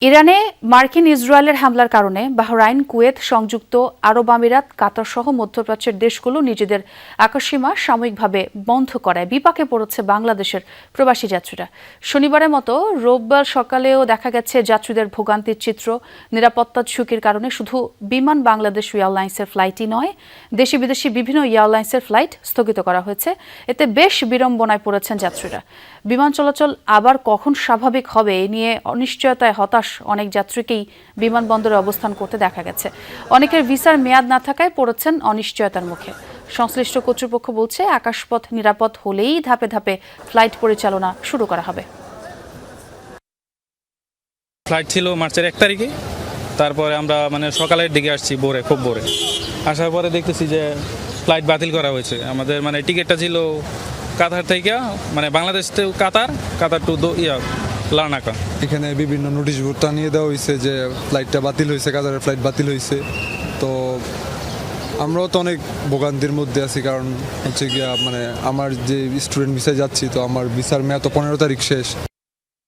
ইরানে মার্কিন ইসরায়েলের হামলার কারণে বাহরাইন, কুয়েত, সংযুক্ত আরব আমিরাত, কাতার সহ মধ্যপ্রাচ্যের দেশগুলো নিজেদের আকাশসীমা সাময়িকভাবে বন্ধ করায় বিপাকে পড়েছে বাংলাদেশের প্রবাসী যাত্রীরা। শনিবারের মতো রোববার সকালেও দেখা গেছে যাত্রীদের ভোগান্তির চিত্র। নিরাপত্তা ঝুঁকির কারণে শুধু বিমান বাংলাদেশ এয়ারলাইন্সের ফ্লাইটই নয়, দেশি বিদেশি বিভিন্ন এয়ারলাইন্সের ফ্লাইট স্থগিত করা হয়েছে। এতে বেশ বিড়ম্বনায় পড়েছেন যাত্রীরা। বিমান চলাচল আবার কখন স্বাভাবিক হবে এ নিয়ে অনিশ্চয়তায় হতাশ অনেক যাত্রীকেই বিমানবন্দরে অবস্থান করতে দেখা গেছে। অনেকের ভিসার মেয়াদ না থাকায় পড়েছেন অনিশ্চয়তার মুখে। সংশ্লিষ্ট কর্তৃপক্ষ বলছে, আকাশপথ নিরাপদ হলেই ধাপে ধাপে ফ্লাইট পরিচালনা শুরু করা হবে। ফ্লাইট ছিল মার্চের 1 তারিখে, তারপরে আমরা সকালের দিকে আসছি, খুব ভোরে আসার পরে দেখতেছি যে ফ্লাইট বাতিল করা হয়েছে। আমাদের টিকিটটা ছিল কাতার থেকে, বাংলাদেশ টু কাতার টু লার্নাকা। এখানে বিভিন্ন নোটিশ বোর্ড টানিয়ে দেওয়া হয়েছে যে ফ্লাইটটা বাতিল হয়েছে, কাতারের ফ্লাইট বাতিল হয়েছে। তো আমরাও তো অনেক ভোগান্তির মধ্যে আছি, কারণ হচ্ছে গিয়া আমার যে স্টুডেন্ট ভিসায় যাচ্ছি, তো আমার ভিসার মেয়াদ তো 15 তারিখ শেষ।